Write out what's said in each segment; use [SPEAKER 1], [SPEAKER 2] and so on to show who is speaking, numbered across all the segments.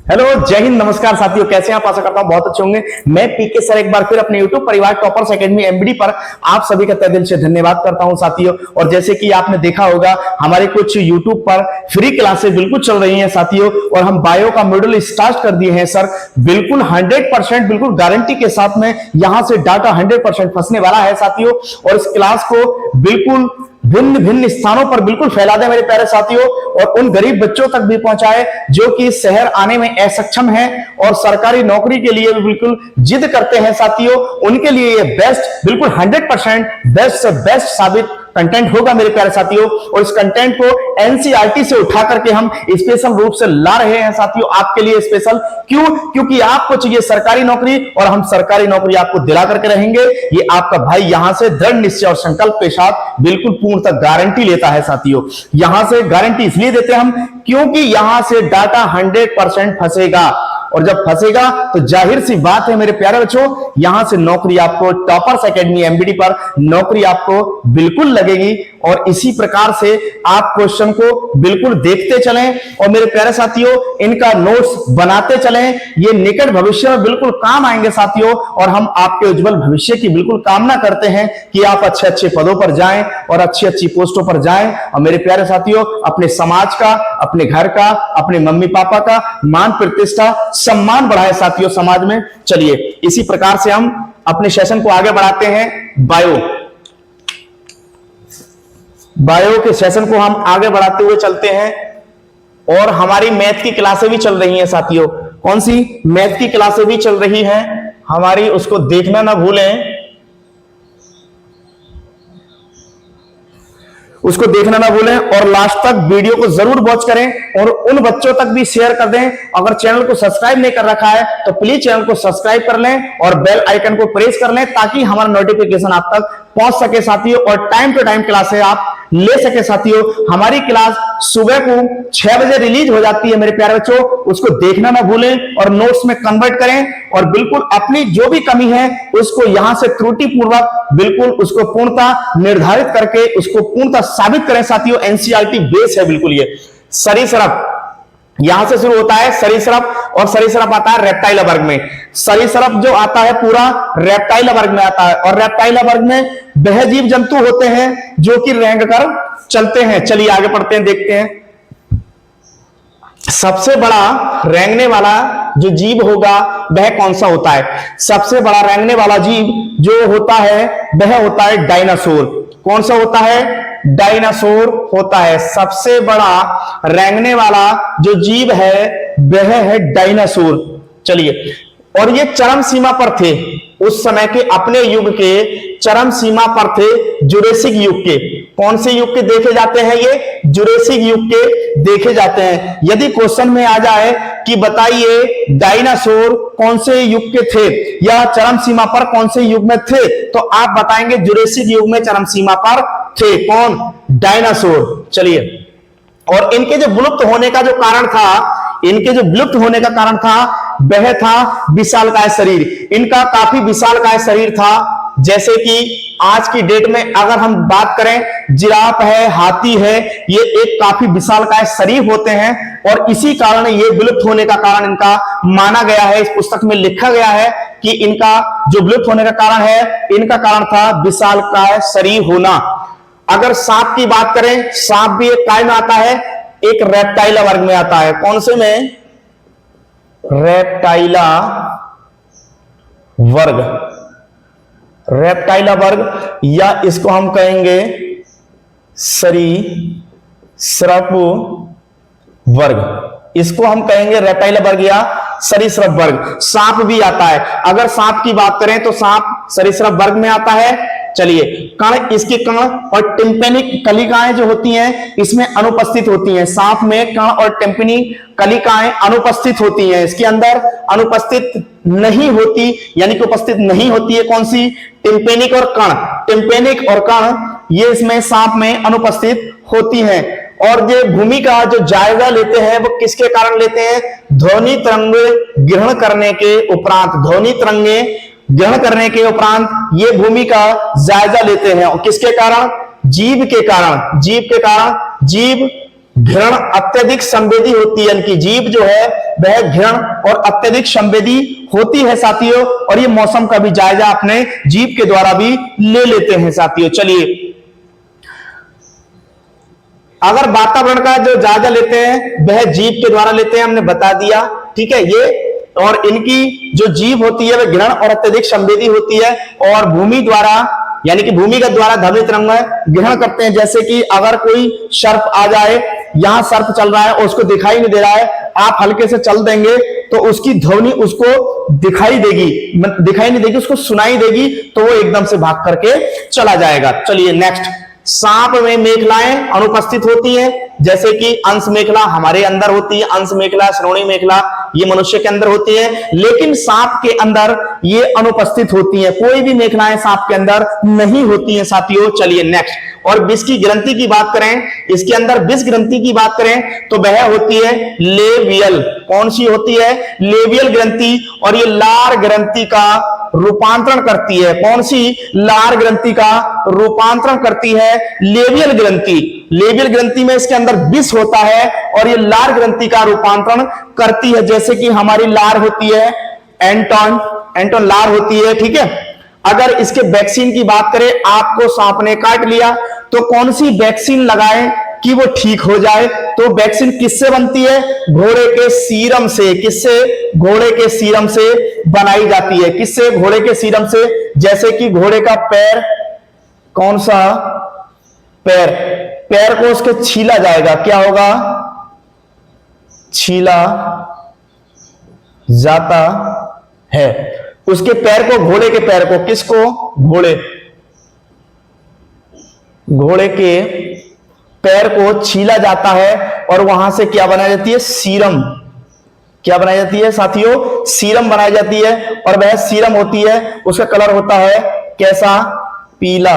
[SPEAKER 1] Hello, जय हिंद, नमस्कार साथियों। कैसे हैं आप? आशा करता हूं बहुत अच्छे होंगे। मैं पीके सर एक बार फिर अपने YouTube परिवार टॉपर्स एकेडमी एमबीडी पर आप सभी का तहे दिल से धन्यवाद करता हूं साथियों। और जैसे कि आपने देखा होगा, हमारे कुछ YouTube पर फ्री क्लासेस बिल्कुल चल रही हैं साथियों, और हम बायो का मॉड्यूल स्टार्ट कर दिए हैं सर। बिल्कुल 100% बिल्कुल गारंटी के साथ में यहां से डाटा 100% फंसने वाला है साथियों। और इस क्लास को बिल्कुल भिन्न भिन्न स्थानों पर बिल्कुल फैला दे मेरे प्यारे साथियों, और उन गरीब बच्चों तक भी पहुंचाए जो कि शहर आने में असक्षम हैं और सरकारी नौकरी के लिए भी बिल्कुल जिद करते हैं साथियों। उनके लिए ये बेस्ट, बिल्कुल 100% बेस्ट से बेस्ट साबित कंटेंट होगा मेरे प्यारे साथियों। और इस कंटेंट को एनसीईआरटी से उठा करके हम स्पेशल रूप से ला रहे हैं साथियों आपके लिए स्पेशल। क्यों? क्योंकि आपको चाहिए सरकारी नौकरी और हम सरकारी नौकरी आपको दिला करके रहेंगे। ये आपका भाई यहां से दृढ़ निश्चय और संकल्प के साथ बिल्कुल पूर्णतः गारंटी लेता है साथियों। यहां से गारंटी इसलिए देते हैं हम क्योंकि यहां से डाटा 100% फंसेगा, और जब फंसेगा तो जाहिर सी बात है मेरे प्यारे बच्चों, यहां से नौकरी आपको टॉपर्स एकेडमी एमबीडी पर नौकरी आपको बिल्कुल लगेगी। और इसी प्रकार से आप क्वेश्चन को बिल्कुल देखते चलें और मेरे प्यारे साथियों इनका नोट्स बनाते चलें। ये निकट भविष्य में बिल्कुल काम आएंगे साथियों, और हम आपके उज्जवल भविष्य की बिल्कुल कामना करते हैं कि आप अच्छे अच्छे पदों पर जाएं और अच्छी अच्छी पोस्टों पर जाएं। और मेरे प्यारे साथियों, अपने समाज का, अपने घर का, अपने मम्मी पापा का मान प्रतिष्ठा सम्मान बढ़ाए साथियों समाज में। चलिए इसी प्रकार से हम अपने सेशन को आगे बढ़ाते हैं। बायो के सेशन को हम आगे बढ़ाते हुए चलते हैं, और हमारी मैथ की क्लासें भी चल रही हैं साथियों। कौन सी? मैथ की क्लासें भी चल रही हैं हमारी, उसको देखना ना भूलें, उसको देखना ना भूलें। और लास्ट तक वीडियो को जरूर वॉच करें और उन बच्चों तक भी शेयर कर दें। अगर चैनल को सब्सक्राइब नहीं कर रखा है तो प्लीज चैनल को सब्सक्राइब कर लें और बेल आइकन को प्रेस कर लें, ताकि हमारा नोटिफिकेशन आप तक पहुंच सके साथियों, और टाइम टू टाइम क्लासें आप ले सके साथियों। हमारी क्लास सुबह को 6 बजे रिलीज हो जाती है मेरे प्यारे बच्चों, उसको देखना ना भूलें और नोट्स में कन्वर्ट करें, और बिल्कुल अपनी जो भी कमी है उसको यहां से त्रुटि पूर्वक बिल्कुल उसको पूर्णतः निर्धारित करके उसको पूर्णतः साबित करें साथियों। एनसीईआरटी बेस है बिल्कुल ये। सरीसृप यहां से शुरू होता है, सरीसृप, और सरीसृप आता है रेप्टाइल वर्ग में। सरीसृप जो आता है पूरा रेप्टाइल वर्ग में आता है, और रेप्टाइल वर्ग में वह जीव जंतु होते हैं जो कि रेंग कर चलते हैं। चलिए आगे पढ़ते हैं, देखते हैं। सबसे बड़ा रेंगने वाला जो जीव होगा वह कौन सा होता है? सबसे बड़ा रेंगने वाला जीव जो होता है वह होता है डायनासोर। कौन सा होता है? डायनासोर होता है। सबसे बड़ा रेंगने वाला जो जीव है वह है डायनासोर। चलिए, और ये चरम सीमा पर थे उस समय के, अपने युग के चरम सीमा पर थे जुरेसिक युग के। कौन से युग के देखे जाते हैं? ये जुरेसिक युग के देखे जाते हैं। यदि क्वेश्चन में आ जाए कि बताइए डायनासोर कौन से युग के थे या चरम सीमा पर कौन से युग में थे, तो आप बताएंगे जुरेसिक युग में चरम सीमा पर थे। कौन? डायनासोर। चलिए, और इनके जो विलुप्त होने का जो कारण था, इनके जो विलुप्त होने का कारण था वह था विशालकाय शरीर। इनका काफी विशालकाय शरीर था। जैसे कि आज की डेट में अगर हम बात करें, जिराफ है, हाथी है, ये एक काफी विशालकाय शरीर होते हैं, और इसी कारण ये विलुप्त होने का कारण इनका माना गया है। इस पुस्तक में लिखा गया है कि इनका जो विलुप्त होने का कारण है, इनका कारण था विशालकाय शरीर होना। अगर सांप की बात करें, सांप भी एक काय में आता है, एक रेप्टाइला वर्ग में आता है। कौन से में? रेप्टाइला वर्ग। रेप्टाइला वर्ग, या इसको हम कहेंगे सरीसृप वर्ग। इसको हम कहेंगे रेप्टाइला वर्ग या सरीसृप वर्ग। सांप भी आता है। अगर सांप की बात करें तो सांप सरीसृप वर्ग में आता है। चलिए, कण, इसके कण और टिम्पेनिक कलिकाएं जो होती हैं इसमें अनुपस्थित होती हैं। सांप में कण और टिम्पेनिक कलिकाएं अनुपस्थित होती हैं, इसके अंदर अनुपस्थित नहीं होती, यानी कि उपस्थित नहीं होती है। कौन सी? टिम्पेनिक और कण। टिम्पेनिक और कण ये इसमें सांप में अनुपस्थित होती हैं। और ये भूमि का जो जायजा लेते हैं वो किसके कारण लेते हैं? ध्वनि तरंगे ग्रहण करने के उपरांत, ध्वनि तरंगे ग्रहण करने के उपरांत ये भूमि का जायजा लेते हैं। और किसके कारण? जीव के कारण। जीव के कारण। जीव घृण अत्यधिक संवेदी होती है, इनकी जीभ जो है वह घृण और अत्यधिक संवेदी होती है साथियों। और ये मौसम का भी जायजा अपने जीभ के द्वारा भी ले लेते हैं साथियों। चलिए, अगर वातावरण का जो जायजा लेते हैं वह जीभ के द्वारा लेते हैं, हमने बता दिया, ठीक है ये। और इनकी जो जीभ होती है वह घृण और अत्यधिक संवेदी होती है, और भूमि द्वारा यानी कि भूमिगत द्वारा ध्वनि तरंग ग्रहण करते हैं। जैसे कि अगर कोई सर्प आ जाए, यहां सर्प चल रहा है और उसको दिखाई नहीं दे रहा है, आप हल्के से चल देंगे तो उसकी ध्वनि उसको दिखाई नहीं देगी, उसको सुनाई देगी, तो वो एकदम से भाग करके चला जाएगा। चलिए नेक्स्ट, सांप में मेखलाएं अनुपस्थित होती हैं, जैसे कि अंश मेखला हमारे अंदर होती है, अंश मेखला, श्रोणी मेखला ये मनुष्य के अंदर होती है, लेकिन सांप के अंदर ये अनुपस्थित होती हैं। कोई भी मेखलाएं सांप के अंदर नहीं होती हैं साथियों। चलिए नेक्स्ट, और विष की ग्रंथि की बात करें, इसके अंदर विष ग्रंथि की बात करें तो वह होती है लेवियल। कौन सी होती है? लेवियल ग्रंथि। और ये लार ग्रंथि का रूपांतरण करती है। कौन सी? लार ग्रंथि का रूपांतरण करती है लेवियल ग्रंथि। लेवियल ग्रंथि में इसके अंदर विष होता है और ये लार ग्रंथि का रूपांतरण करती है। जैसे कि हमारी लार होती है एंटोन लार होती है, ठीक है। अगर इसके वैक्सीन की बात करें, आपको सांप ने काट लिया तो कौन सी वैक्सीन लगाएं कि वो ठीक हो जाए? तो वैक्सीन किससे बनती है? घोड़े के सीरम से। किससे? घोड़े के सीरम से बनाई जाती है। किससे? घोड़े के सीरम से। जैसे कि घोड़े का पैर, कौन सा पैर? पैर को उसके छीला जाएगा, क्या होगा? छीला जाता है उसके पैर को, घोड़े के पैर को। किसको? घोड़े के पैर को छीला जाता है और वहां से क्या बनाई जाती है? सीरम। क्या बनाई जाती है साथियों? सीरम बनाई जाती है। और वह सीरम होती है, उसका कलर होता है कैसा? पीला।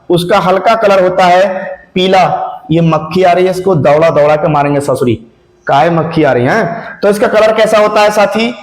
[SPEAKER 1] उसका हल्का कलर होता है पीला। ये मक्खी आ रही है, इसको दौड़ा दौड़ा के मारेंगे ससुरी। काहे मक्खी आ रही है? तो इसका कलर कैसा होता है साथी?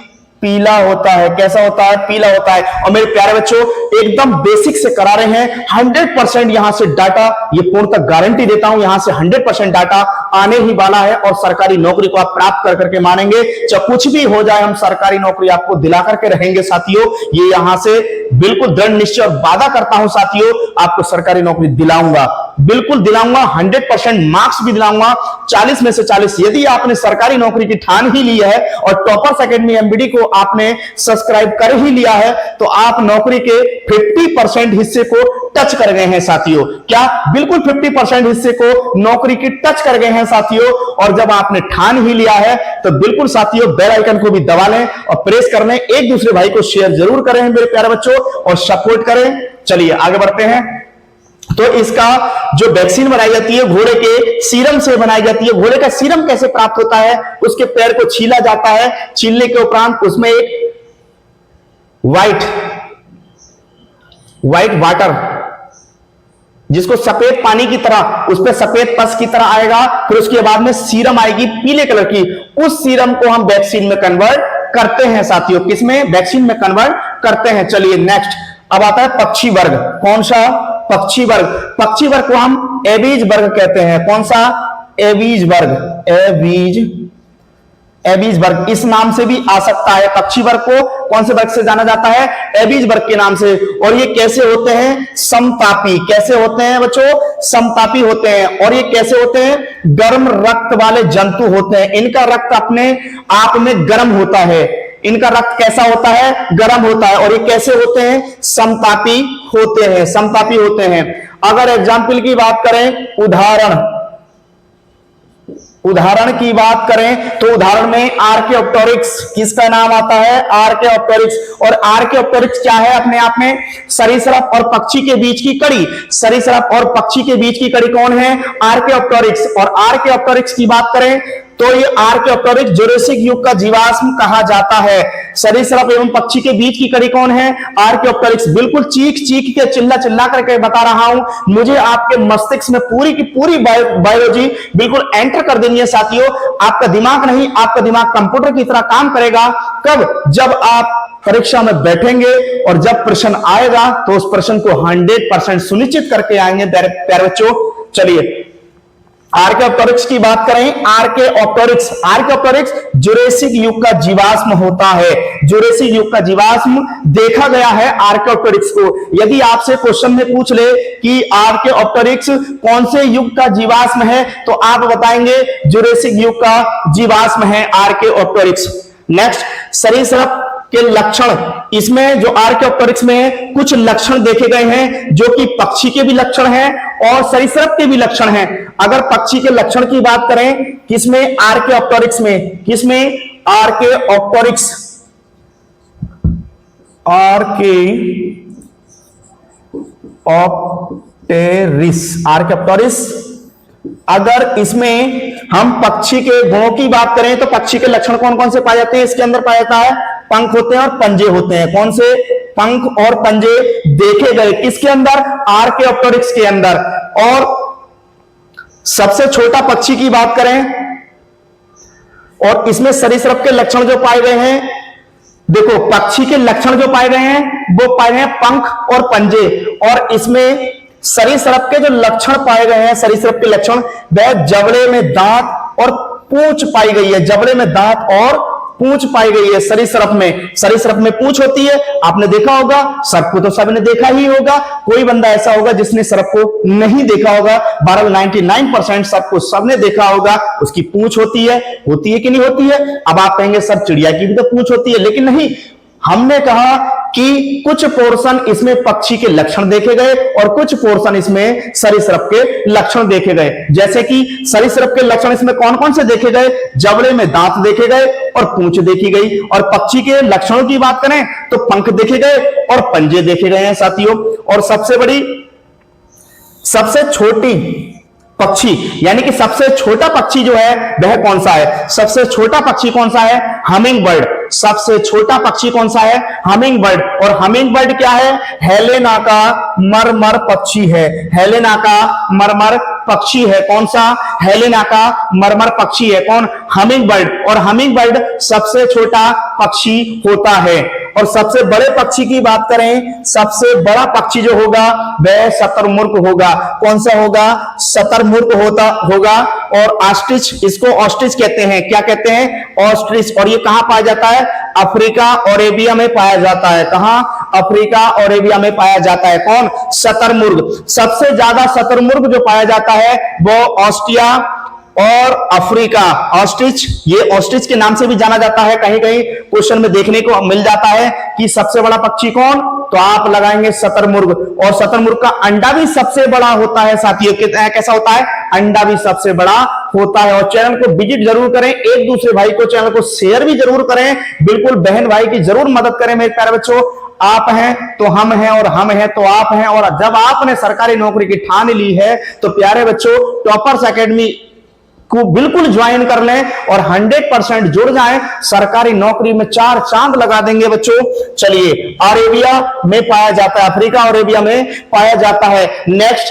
[SPEAKER 1] पीला होता है। कैसा होता है? पीला होता है। और मेरे प्यारे बच्चों, एकदम बेसिक से करा रहे हैं, 100% यहां से डाटा, ये पूर्णतः गारंटी देता हूं, यहां से 100% डाटा आने ही वाला है और सरकारी नौकरी को आप प्राप्त कर करके मानेंगे। चाहे कुछ भी हो जाए, हम सरकारी नौकरी आपको दिला करके रहेंगे साथियों। ये यहां से बिल्कुल दृढ़ निश्चय और वादा करता हूं साथियों, आपको सरकारी नौकरी दिलाऊंगा, बिल्कुल दिलाऊंगा। 100% मार्क्स भी दिलाऊंगा, 40 में से 40। यदि आपने सरकारी नौकरी की ठान ही ली है और टॉपर्स एकेडमी एमबीडी को आपने सब्सक्राइब कर ही लिया है, तो आप नौकरी के 50% हिस्से को टच कर गए हैं साथियों। क्या? बिल्कुल 50% हिस्से को नौकरी की टच कर गए हैं साथियों। और जब आपने ठान ही लिया है तो बिल्कुल साथियों बेल आइकन को भी दबा लें और प्रेस कर लें। एक दूसरे भाई को शेयर जरूर करें मेरे प्यारे बच्चों और सपोर्ट करें। चलिए आगे बढ़ते हैं। तो इसका जो वैक्सीन बनाई जाती है घोड़े के सीरम से बनाई जाती है। घोड़े का सीरम कैसे प्राप्त होता है? उसके पैर को छीला जाता है। छीलने के उपरांत उसमें एक व्हाइट वाटर, जिसको सफेद पानी की तरह, उस पर सफेद पस की तरह आएगा। फिर उसके बाद में सीरम आएगी पीले कलर की। उस सीरम को हम वैक्सीन में कन्वर्ट करते हैं साथियों। किसमें? वैक्सीन में कन्वर्ट करते हैं। चलिए नेक्स्ट, अब आता है पक्षी वर्ग। कौन सा? पक्षी वर्ग। पक्षी वर्ग को हम एवीज वर्ग कहते हैं। कौन सा? एवीज वर्ग। एवीज वर्ग इस नाम से भी आ सकता है। पक्षी वर्ग को कौन से वर्ग से जाना जाता है? एवीज वर्ग के नाम से। और ये कैसे होते हैं? समतापी। कैसे होते हैं बच्चों? समतापी होते हैं। और ये कैसे होते हैं? गर्म रक्त वाले जंतु होते हैं। इनका रक्त अपने आप में गर्म होता है। इनका रक्त कैसा होता है? गर्म होता है। और ये कैसे होते हैं? समतापी होते हैं। समतापी होते हैं। अगर एग्जाम्पल की बात करें, उदाहरण की बात करें तो उदाहरण में आर्केओप्टेरिक्स किसका नाम आता है? आर्केओप्टेरिक्स। और आर्केओप्टेरिक्स क्या है? अपने आप में सरीसृप और पक्षी के बीच की कड़ी। सरीसृप और पक्षी के बीच की कड़ी कौन है? आर्केओप्टेरिक्स। और आर्केओप्टेरिक्स की बात करें तो ये आर्केओप्टेरिक्स जुरासिक युग का जीवाश्म कहा जाता है। सरीसृप एवं पक्षी के बीच की कड़ी कौन है? आर्केओप्टेरिक्स। बिल्कुल चीख चीख के चिल्ला करके बता रहा हूं, मुझे आपके मस्तिष्क में पूरी की पूरी बायोलॉजी बिल्कुल एंटर कर देनी है साथियों। आपका दिमाग नहीं, आपका दिमाग कंप्यूटर की तरह काम करेगा। कब? जब आप परीक्षा में बैठेंगे और जब प्रश्न आएगा तो उस प्रश्न को 100% सुनिश्चित करके आएंगे प्यारे बच्चों। चलिए आर्कियोप्टेरिक्स की बात करें, आर्कियोप्टेरिक्स जुरेसिक युग का जीवाश्म होता है। जुरेसिक युग का जीवाश्म देखा गया है आर्कियोप्टेरिक्स को। यदि आपसे क्वेश्चन में पूछ ले कि आर्कियोप्टेरिक्स कौन से युग का जीवाश्म है, तो आप बताएंगे जुरेसिक युग का जीवाश्म है आर्कियोप्टेरिक्स। नेक्स्ट, सरीसृप के लक्षण। इसमें जो आर्कियोप्टेरिक्स में कुछ लक्षण देखे गए हैं जो कि पक्षी के भी लक्षण हैं और सरीसृप के भी लक्षण हैं। अगर पक्षी के लक्षण की बात करें, किसमें? आर्कियोप्टेरिक्स में। किसमें? आर्कियोप्टेरिक्स। आर्कियोप्टेरिक्स। अगर इसमें हम पक्षी के गुणों की बात करें तो पक्षी के लक्षण कौन कौन से पाए जाते हैं? इसके अंदर पाया जाता है पंख होते हैं और पंजे होते हैं। कौन से? पंख और पंजे देखे गए किसके अंदर? आर्कियोप्टेरिक्स के अंदर। और सबसे छोटा पक्षी की बात करें और इसमें सरीसृप के लक्षण जो पाए गए हैं, देखो पक्षी के लक्षण जो पाए गए हैं वो पाए गए हैं पंख और पंजे, और इसमें सरीसृप के जो लक्षण पाए गए हैं, सरीसृप के लक्षण, वह जबड़े में दांत और पूंछ पाई गई है। जबड़े में दांत और पूंछ पाई गई है सरीसृप में। सरीसृप में पूंछ होती है, आपने देखा होगा। सर्प को तो सबने देखा ही होगा, कोई बंदा ऐसा होगा जिसने सर्प को नहीं देखा होगा। 99% सर्प को सबने देखा होगा। उसकी पूंछ होती है कि नहीं होती है? अब आप कहेंगे सर चिड़िया की भी तो पूंछ होती है, लेकिन नहीं, हमने कहा कि कुछ पोर्शन इसमें पक्षी के लक्षण देखे गए और कुछ पोर्शन इसमें सरीसृप के लक्षण देखे गए। जैसे कि सरीसृप के लक्षण इसमें कौन कौन से देखे गए? जबड़े में दांत देखे गए और पूंछ देखी गई। और पक्षी के लक्षणों की बात करें तो पंख देखे गए और पंजे देखे गए हैं साथियों। और सबसे छोटी पक्षी, यानी कि सबसे छोटा पक्षी जो है वह कौन सा है? सबसे छोटा पक्षी कौन सा है? Humming bird. सबसे छोटा पक्षी कौन सा है? Humming bird. और हमिंग बर्ड क्या है? हेलेना का मरमर पक्षी है। हेलेना का मरमर पक्षी है। कौन सा? हेलेना का मरमर पक्षी है। कौन? Humming bird. और हमिंग बर्ड सबसे छोटा पक्षी होता है। और सबसे बड़े पक्षी की बात करें, सबसे बड़ा पक्षी जो होगा वह शतुरमुर्ग होगा। कौन सा होगा? शतुरमुर्ग होगा। और ऑस्ट्रिच, इसको ऑस्ट्रिच कहते हैं। क्या कहते हैं? ऑस्ट्रिच। और ये कहां पाया जाता है? अफ्रीका और अरेबिया में पाया जाता है। कहां? अफ्रीका और अरेबिया में पाया जाता है। कौन? शतुरमुर्ग। सबसे ज्यादा शतुरमुर्ग जो पाया जाता है वो ऑस्ट्रिया और अफ्रीका। ऑस्ट्रिच, ये ऑस्ट्रिच के नाम से भी जाना जाता है। कहीं कहीं क्वेश्चन में देखने को मिल जाता है कि सबसे बड़ा पक्षी कौन, तो आप लगाएंगे शतुरमुर्ग। और शतुरमुर्ग का अंडा भी सबसे बड़ा होता है साथियों। कैसा होता है? अंडा भी सबसे बड़ा होता है। और चैनल को विजिट जरूर करें, एक दूसरे भाई को चैनल को शेयर भी जरूर करें। बिल्कुल बहन भाई की जरूर मदद करें मेरे प्यारे बच्चों। आप हैं तो हम हैं और हम हैं तो आप हैं। और जब आपने सरकारी नौकरी की ठान ली है तो प्यारे बच्चों टॉपर्स एकेडमी को बिल्कुल ज्वाइन कर लें और 100% जुड़ जाएं। सरकारी नौकरी में 4 चांद लगा देंगे बच्चों। चलिए, अरेबिया में पाया जाता है, अफ्रीका और अरेबिया में पाया जाता है। नेक्स्ट,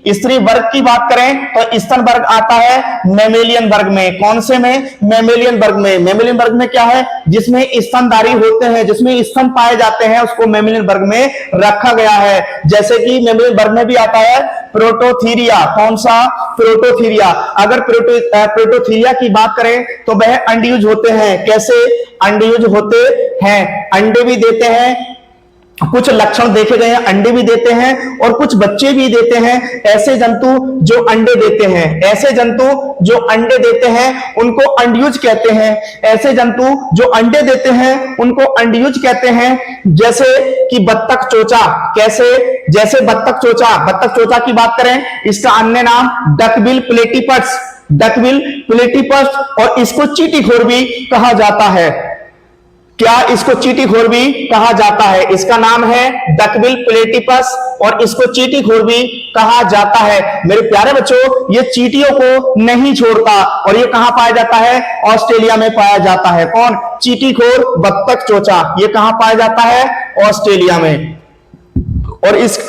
[SPEAKER 1] स्त्री वर्ग की बात करें तो स्तन वर्ग आता है मैमेलियन वर्ग में। कौन से में? मैमेलियन वर्ग में। मैमेलियन वर्ग में क्या है? जिसमें स्तनधारी होते हैं, जिसमें स्तन पाए जाते हैं, उसको मैमेलियन वर्ग में रखा गया है। जैसे कि मैमेलियन वर्ग में भी आता है प्रोटोथीरिया। कौन सा? प्रोटोथीरिया। अगर प्रोटोथीरिया की बात करें तो वह अंडयुज होते हैं। कैसे अंडयुज होते हैं? अंडे भी देते हैं, कुछ लक्षण देखे गए हैं, अंडे भी देते हैं और कुछ बच्चे भी देते हैं। ऐसे जंतु जो अंडे देते हैं, ऐसे जंतु जो अंडे देते हैं उनको अंडयुज कहते हैं। ऐसे जंतु जो अंडे देते हैं उनको अंडयुज कहते हैं। जैसे कि बत्तख चोचा। कैसे? जैसे बत्तख चोचा। बत्तख चोचा की बात करें, इसका अन्य नाम डकबिल प्लेटिपस। Duckbill platypus. और इसको चींटीखोर भी कहा जाता है। क्या? इसको चींटीखोर भी कहा जाता है। इसका नाम है डकबिल प्लेटिपस और इसको चींटीखोर भी कहा जाता है। मेरे प्यारे बच्चों, ये चींटियों को नहीं छोड़ता और ये कहां पाया जाता है? ऑस्ट्रेलिया में पाया जाता है। कौन? चींटीखोर बत्तख चोचा। ये कहां पाया जाता है? ऑस्ट्रेलिया में। और इस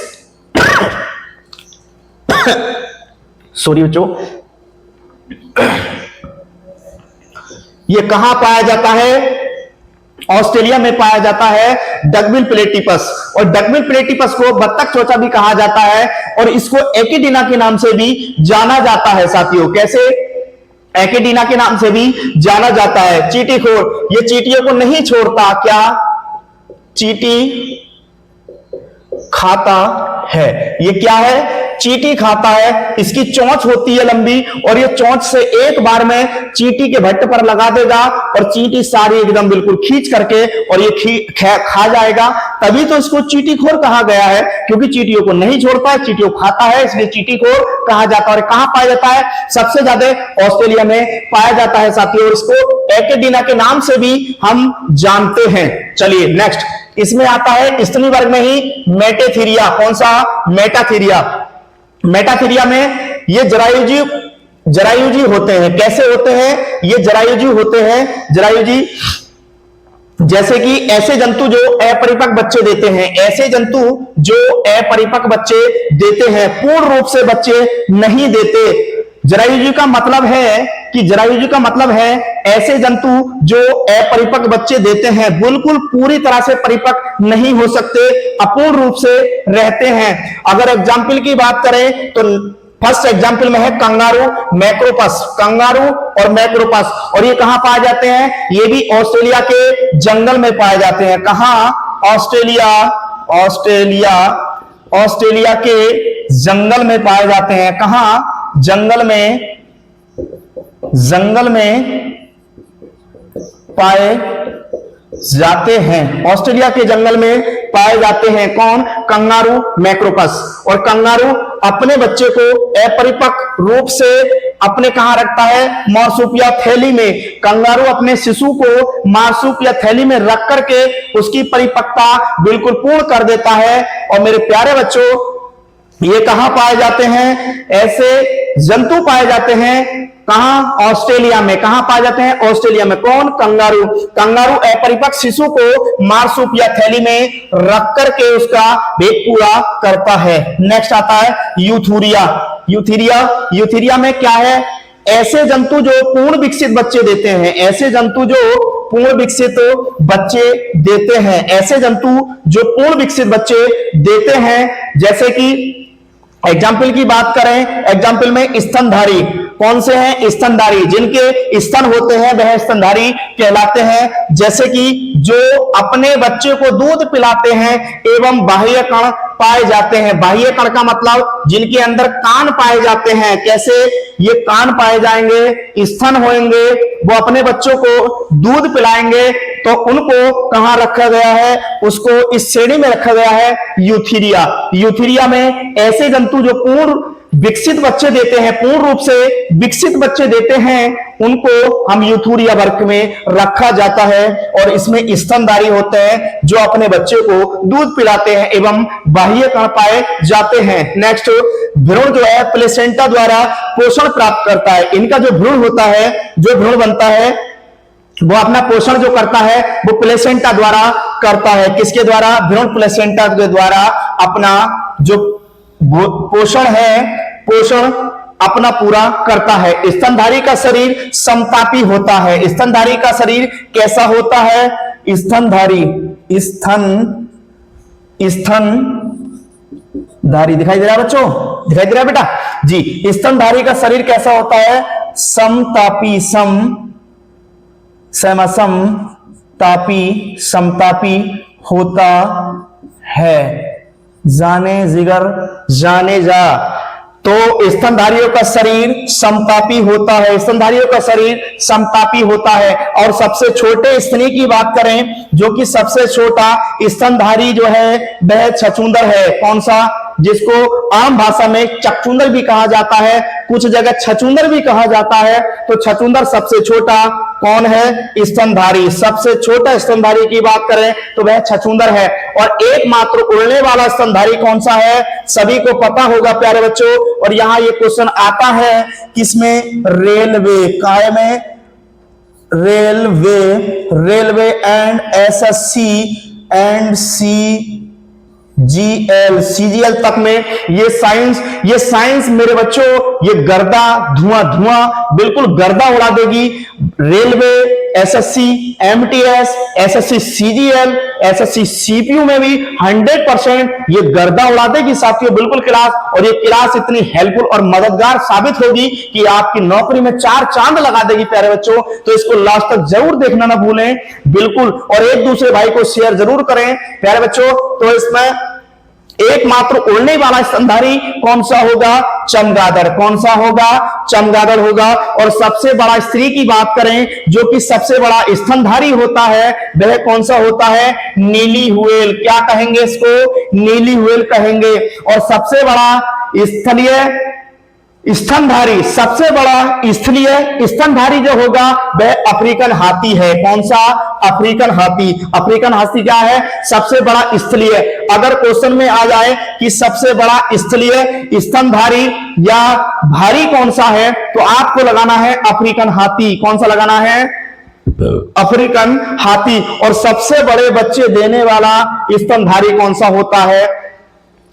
[SPEAKER 1] सॉरी बच्चों, ये कहां पाया जाता है? ऑस्ट्रेलिया में पाया जाता है डकबिल प्लेटिपस, और डकबिल प्लेटिपस को बत्तख चोचा भी कहा जाता है और इसको एकिडीना के नाम से भी जाना जाता है साथियों। कैसे? एकिडीना के नाम से भी जाना जाता है। चींटीखोर, ये चींटियों को नहीं छोड़ता, क्या? चींटी खाता है। ये क्या है? चींटी खाता है। इसकी चोंच होती है लंबी, और ये चोंच से एक बार में चींटी के भट्ट पर लगा देगा और चींटी सारी एकदम बिल्कुल खींच करके और ये खा जाएगा। तभी तो इसको चींटीखोर कहा गया है, क्योंकि चींटियों को नहीं छोड़ता है, चींटियों को खाता है, इसलिए चींटीखोर कहा जाता है। और कहां पाया जाता है? सबसे ज्यादा ऑस्ट्रेलिया में पाया जाता है साथियों, और इसको एकिडीना के नाम से भी हम जानते हैं। चलिए नेक्स्ट, इसमें आता है स्तनी वर्ग में ही मेटाथीरिया। कौन सा? मेटाथीरिया। मेटाथीरिया में ये जरायुजी होते हैं। कैसे होते हैं? ये जरायुजी होते हैं। जरायुजी जैसे कि ऐसे जंतु जो अपरिपक्व बच्चे देते हैं, ऐसे जंतु जो अपरिपक्व बच्चे देते हैं, पूर्ण रूप से बच्चे नहीं देते। जरायुजी का मतलब है ऐसे जंतु जो अपरिपक्व बच्चे देते हैं, बिल्कुल पूरी तरह से परिपक्व नहीं हो सकते, अपूर्ण रूप से रहते हैं। अगर एग्जाम्पल की बात करें तो फर्स्ट एग्जाम्पल में है कंगारू, मैक्रोपस। कंगारू और मैक्रोपस, और ये कहां पाए जाते हैं? ये भी ऑस्ट्रेलिया के जंगल में पाए जाते हैं। कहां? ऑस्ट्रेलिया के जंगल में पाए जाते हैं। कहां? जंगल में पाए जाते हैं। ऑस्ट्रेलिया के जंगल में पाए जाते हैं। कौन? Kangaroo, Macropus. और कंगारू अपने बच्चे को अपरिपक्व रूप से अपने कहां रखता है? मार्सुपिया थैली में। कंगारू अपने शिशु को मार्सुपिया थैली में रख करके उसकी परिपक्वता बिल्कुल पूर्ण कर देता है। और मेरे प्यारे बच्चों, ये कहां पाए जाते हैं? ऐसे जंतु पाए जाते हैं। कहां? ऑस्ट्रेलिया में। कहां पाए जाते हैं? ऑस्ट्रेलिया में। कौन? कंगारू। कंगारू अपरिपक्व शिशु को मार्सुपिया थैली में रख करके उसका वेग पूरा करता है। नेक्स्ट आता है यूथूरिया। यूथूरिया में क्या है? ऐसे जंतु जो पूर्ण विकसित बच्चे देते हैं। ऐसे जंतु जो पूर्ण विकसित बच्चे देते हैं। ऐसे जंतु जो पूर्ण विकसित बच्चे देते हैं, जैसे कि एग्जाम्पल की बात करें, एग्जाम्पल में स्तनधारी। कौन से हैं? स्तनधारी। जिनके स्तन होते हैं वह स्तनधारी कहलाते हैं। जैसे कि जो अपने बच्चे को दूध पिलाते हैं एवं बाह्य कण पाए जाते हैं। बाह्य कण का मतलब जिनके अंदर कान पाए जाते हैं। कैसे ये कान पाए जाएंगे? स्तन होंगे, वो अपने बच्चों को दूध पिलाएंगे, तो उनको कहां रखा गया है? उसको इस श्रेणी में रखा गया है यूथीरिया। यूथीरिया में ऐसे जंतु जो पूर्ण विकसित बच्चे देते हैं, पूर्ण रूप से विकसित बच्चे देते हैं, उनको हम यूथूरिया वर्ग में रखा जाता है। और इसमें स्तनधारी होते हैं जो अपने बच्चे को दूध पिलाते हैं एवं बाह्य कण पाए जाते हैं। नेक्स्ट, भ्रूण जो है प्लेसेंटा द्वारा पोषण प्राप्त करता है। इनका जो भ्रूण होता है, जो भ्रूण बनता है, वो अपना पोषण जो करता है वो प्लेसेंटा द्वारा करता है। किसके द्वारा? भ्रूण प्लेसेंटा के द्वारा अपना जो पोषण है, पोषण अपना पूरा करता है। स्तनधारी का शरीर समतापी होता है। स्तनधारी का शरीर कैसा होता है? स्तनधारी दिखाई दे रहा है बच्चों? दिखाई दे रहा है बेटा जी? स्तनधारी का शरीर कैसा होता है? समतापी, समतापी होता है। जाने जा। तो स्तनधारियों का शरीर समतापी होता है। स्तनधारियों का शरीर समतापी होता है। और सबसे छोटे स्तनी की बात करें, जो कि सबसे छोटा स्तनधारी जो है वह छछूंदर है। कौन सा? जिसको आम भाषा में चकचुंदर भी कहा जाता है, कुछ जगह छछूंदर भी कहा जाता है। तो छछूंदर सबसे छोटा कौन है? स्तनधारी। सबसे छोटा स्तनधारी की बात करें तो वह छछूंदर है। और एकमात्र उड़ने वाला स्तनधारी कौन सा है? सभी को पता होगा प्यारे बच्चों। और यहां ये क्वेश्चन आता है किसमें? रेलवे। काय में? Railway and SSC and CGL तक में ये साइंस मेरे बच्चों, ये गर्दा धुआं बिल्कुल गर्दा उड़ा देगी। Railway, SSC MTS, SSC CGL, SSC CPU में भी 100% ये गर्दा उड़ा देगी साथियों बिल्कुल क्लास। और ये क्लास इतनी हेल्पफुल और मददगार साबित होगी कि आपकी नौकरी में 4 चांद लगा देगी प्यारे बच्चों। तो इसको लास्ट तक जरूर देखना ना भूलें बिल्कुल, और एक दूसरे भाई को शेयर जरूर करें प्यारे बच्चों। तो इसमें एकमात्र उड़ने वाला स्तनधारी कौन सा होगा? चमगादड़। कौन सा होगा? चमगादड़ होगा। और सबसे बड़ा स्त्री की बात करें जो कि सबसे बड़ा स्तनधारी होता है, वह कौन सा होता है? नीली व्हेल। क्या कहेंगे इसको? नीली व्हेल कहेंगे। और सबसे बड़ा स्थलीय स्तनधारी, सबसे बड़ा स्थलीय स्तनधारी जो होगा वह अफ्रीकन हाथी है। कौन सा? अफ्रीकन हाथी। अफ्रीकन हाथी क्या है? सबसे बड़ा स्थलीय। अगर क्वेश्चन में आ जाए कि सबसे बड़ा स्थलीय स्तनधारी या भारी कौन सा है, तो आपको लगाना है अफ्रीकन हाथी। कौन सा लगाना है? अफ्रीकन हाथी। और सबसे बड़े बच्चे देने वाला स्तनधारी कौन सा होता है?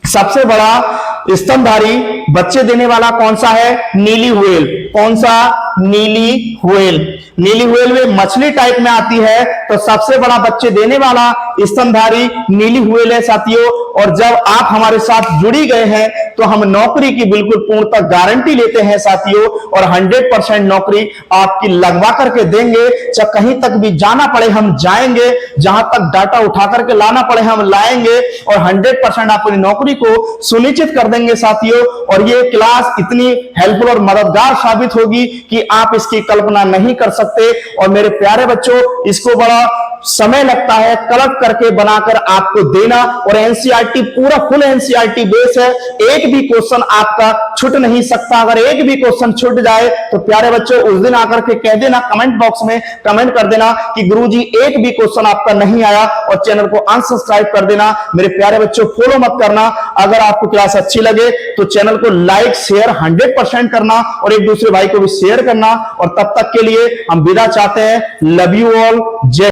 [SPEAKER 1] सबसे बड़ा स्तनधारी बच्चे देने वाला कौन सा है? नीली व्हेल। कौन सा? नीली व्हेल। नीली व्हेल में मछली टाइप में आती है, तो सबसे बड़ा बच्चे देने वाला स्तनधारी नीली व्हेल है साथियों। और जब आप हमारे साथ जुड़ी गए हैं तो हम नौकरी की बिल्कुल पूर्णतः गारंटी लेते हैं साथियों, और 100% नौकरी आपकी लगवा करके देंगे। चाहे कहीं तक भी जाना पड़े हम जाएंगे, जहां तक डाटा उठा करके लाना पड़े हम लाएंगे, और 100% अपनी नौकरी को सुनिश्चित कर देंगे साथियों। और ये क्लास इतनी हेल्पफुल और मददगार साबित होगी कि आप इसकी कल्पना नहीं कर सकते। और मेरे प्यारे बच्चों, इसको बड़ा समय लगता है कलेक्ट करके बनाकर आपको देना, और एनसीईआरटी पूरा फुल एनसीईआरटी बेस है। एक भी क्वेश्चन आपका छूट नहीं सकता। अगर एक भी क्वेश्चन छूट जाए तो प्यारे बच्चों उस दिन आकर के कह देना, कमेंट बॉक्स में कमेंट कर देना कि गुरुजी एक भी क्वेश्चन आपका नहीं आया, और चैनल को अनसब्सक्राइब कर देना। मेरे प्यारे बच्चों फॉलो मत करना। अगर आपको क्लास अच्छी लगे तो चैनल को लाइक शेयर 100% करना, और एक दूसरे भाई को भी शेयर करना। और तब तक के लिए हम विदा चाहते हैं। Love you all. जय